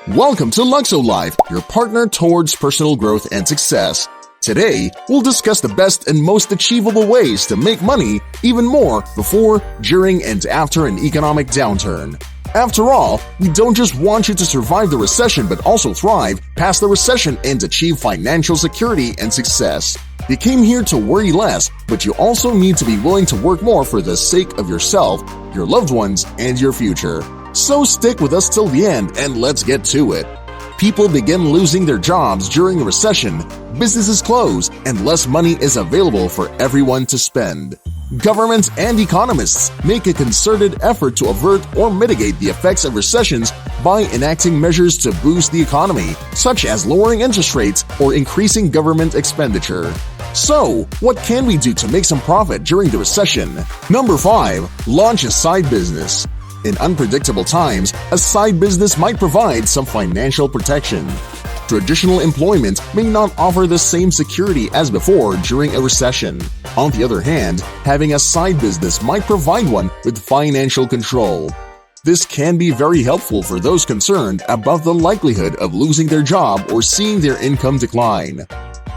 Welcome to Luxo-Life, your partner towards personal growth and success. Today, we'll discuss the best and most achievable ways to make money even more before, during, and after an economic downturn. After all, we don't just want you to survive the recession but also thrive past the recession and achieve financial security and success. You came here to worry less, but you also need to be willing to work more for the sake of yourself, your loved ones, and your future. So stick with us till the end and let's get to it. People begin losing their jobs during a recession, businesses close, and less money is available for everyone to spend. Governments and economists make a concerted effort to avert or mitigate the effects of recessions by enacting measures to boost the economy, such as lowering interest rates or increasing government expenditure. So, what can we do to make some profit during the recession? Number 5. Launch a side business. In unpredictable times, a side business might provide some financial protection. Traditional employment may not offer the same security as before during a recession. On the other hand, having a side business might provide one with financial control. This can be very helpful for those concerned about the likelihood of losing their job or seeing their income decline.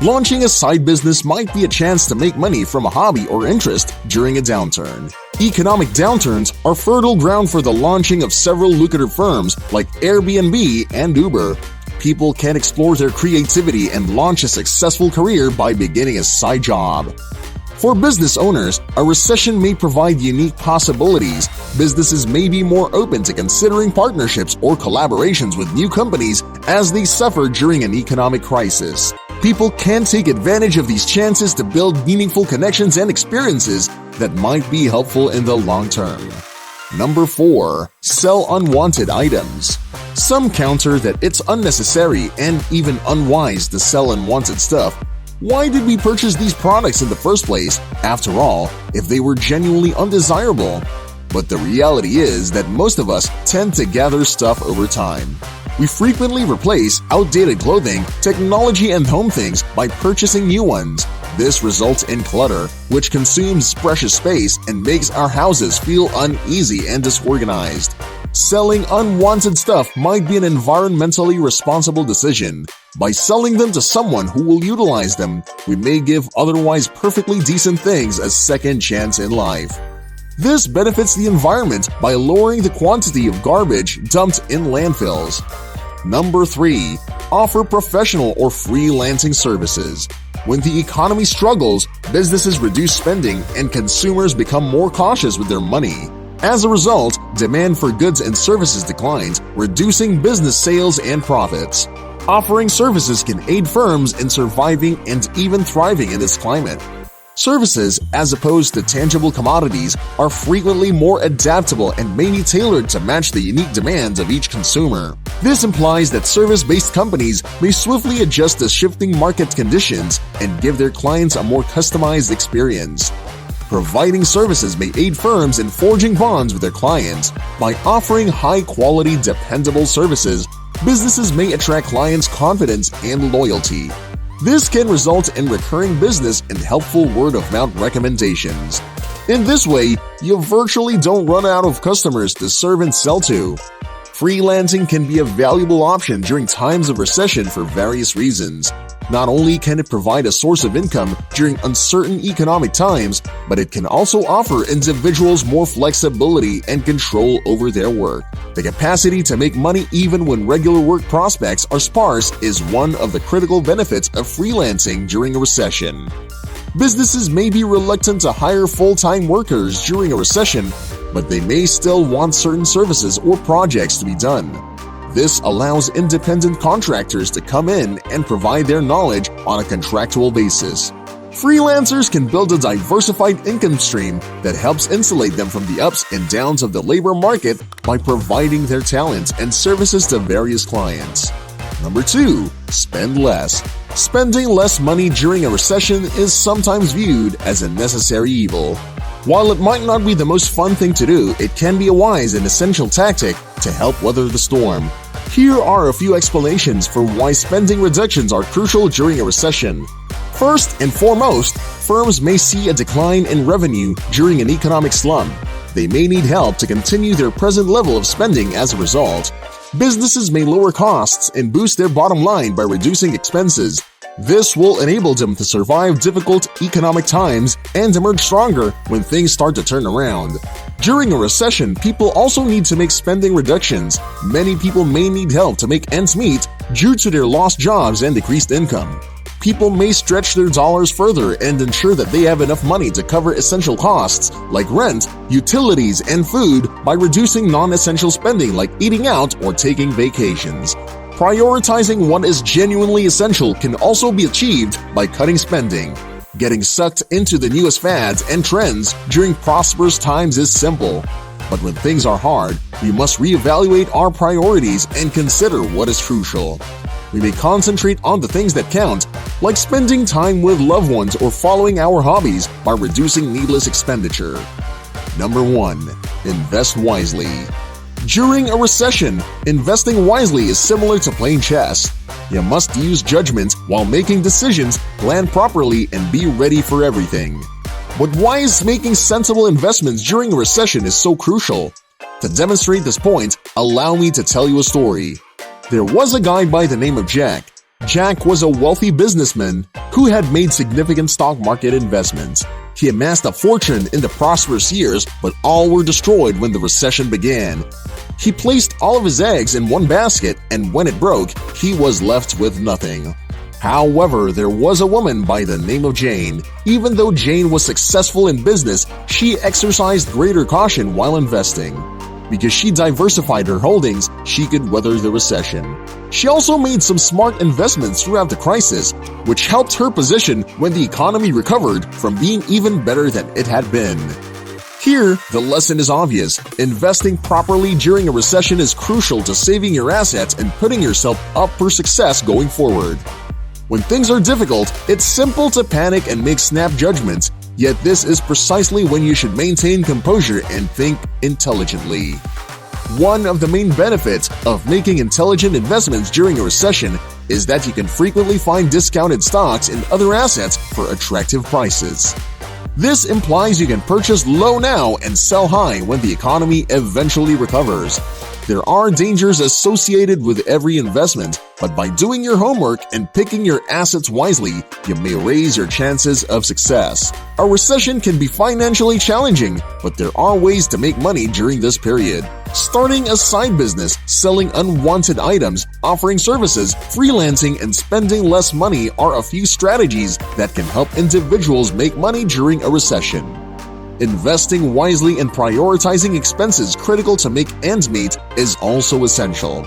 Launching a side business might be a chance to make money from a hobby or interest during a downturn. Economic downturns are fertile ground for the launching of several lucrative firms like Airbnb and Uber. People can explore their creativity and launch a successful career by beginning a side job. For business owners, a recession may provide unique possibilities. Businesses may be more open to considering partnerships or collaborations with new companies as they suffer during an economic crisis. People can take advantage of these chances to build meaningful connections and experiences that might be helpful in the long term. Number 4. Sell unwanted items. Some counter that it's unnecessary and even unwise to sell unwanted stuff. Why did we purchase these products in the first place, after all, if they were genuinely undesirable? But the reality is that most of us tend to gather stuff over time. We frequently replace outdated clothing, technology, and home things by purchasing new ones. This results in clutter, which consumes precious space and makes our houses feel uneasy and disorganized. Selling unwanted stuff might be an environmentally responsible decision. By selling them to someone who will utilize them, we may give otherwise perfectly decent things a second chance in life. This benefits the environment by lowering the quantity of garbage dumped in landfills. Number 3. Offer professional or freelancing services. When the economy struggles, businesses reduce spending and consumers become more cautious with their money. As a result, demand for goods and services declines, reducing business sales and profits. Offering services can aid firms in surviving and even thriving in this climate. Services, as opposed to tangible commodities, are frequently more adaptable and may be tailored to match the unique demands of each consumer. This implies that service-based companies may swiftly adjust to shifting market conditions and give their clients a more customized experience. Providing services may aid firms in forging bonds with their clients. By offering high-quality, dependable services, businesses may attract clients' confidence and loyalty. This can result in recurring business and helpful word-of-mouth recommendations. In this way, you virtually don't run out of customers to serve and sell to. Freelancing can be a valuable option during times of recession for various reasons. Not only can it provide a source of income during uncertain economic times, but it can also offer individuals more flexibility and control over their work. The capacity to make money even when regular work prospects are sparse is one of the critical benefits of freelancing during a recession. Businesses may be reluctant to hire full-time workers during a recession, but they may still want certain services or projects to be done. This allows independent contractors to come in and provide their knowledge on a contractual basis. Freelancers can build a diversified income stream that helps insulate them from the ups and downs of the labor market by providing their talents and services to various clients. Number 2. Spend less. Spending less money during a recession is sometimes viewed as a necessary evil. While it might not be the most fun thing to do, it can be a wise and essential tactic to help weather the storm. Here are a few explanations for why spending reductions are crucial during a recession. First and foremost, firms may see a decline in revenue during an economic slump. They may need help to continue their present level of spending as a result. Businesses may lower costs and boost their bottom line by reducing expenses. This will enable them to survive difficult economic times and emerge stronger when things start to turn around. During a recession, people also need to make spending reductions. Many people may need help to make ends meet due to their lost jobs and decreased income. People may stretch their dollars further and ensure that they have enough money to cover essential costs like rent, utilities, and food by reducing non-essential spending like eating out or taking vacations. Prioritizing what is genuinely essential can also be achieved by cutting spending. Getting sucked into the newest fads and trends during prosperous times is simple. But when things are hard, we must reevaluate our priorities and consider what is crucial. We may concentrate on the things that count, like spending time with loved ones or following our hobbies by reducing needless expenditure. Number 1. Invest wisely. During a recession, investing wisely is similar to playing chess. You must use judgment while making decisions, plan properly, and be ready for everything. But why is making sensible investments during a recession is so crucial? To demonstrate this point, allow me to tell you a story. There was a guy by the name of Jack. Jack was a wealthy businessman who had made significant stock market investments. He amassed a fortune in the prosperous years, but all were destroyed when the recession began. He placed all of his eggs in one basket, and when it broke, he was left with nothing. However, there was a woman by the name of Jane. Even though Jane was successful in business, she exercised greater caution while investing. Because she diversified her holdings, she could weather the recession. She also made some smart investments throughout the crisis, which helped her position when the economy recovered from being even better than it had been. Here, the lesson is obvious. Investing properly during a recession is crucial to saving your assets and putting yourself up for success going forward. When things are difficult, it's simple to panic and make snap judgments, yet this is precisely when you should maintain composure and think intelligently. One of the main benefits of making intelligent investments during a recession is that you can frequently find discounted stocks and other assets for attractive prices. This implies you can purchase low now and sell high when the economy eventually recovers. There are dangers associated with every investment, but by doing your homework and picking your assets wisely, you may raise your chances of success. A recession can be financially challenging, but there are ways to make money during this period. Starting a side business, selling unwanted items, offering services, freelancing, and spending less money are a few strategies that can help individuals make money during a recession. Investing wisely and prioritizing expenses critical to make ends meet is also essential.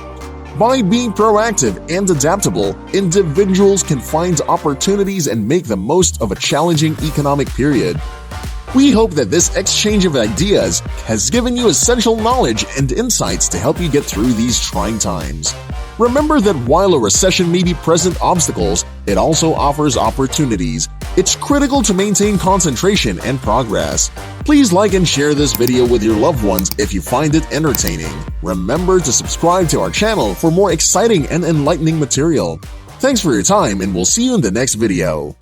By being proactive and adaptable, individuals can find opportunities and make the most of a challenging economic period. We hope that this exchange of ideas has given you essential knowledge and insights to help you get through these trying times. Remember that while a recession may be present obstacles, it also offers opportunities. It's critical to maintain concentration and progress. Please like and share this video with your loved ones if you find it entertaining. Remember to subscribe to our channel for more exciting and enlightening material. Thanks for your time, and we'll see you in the next video.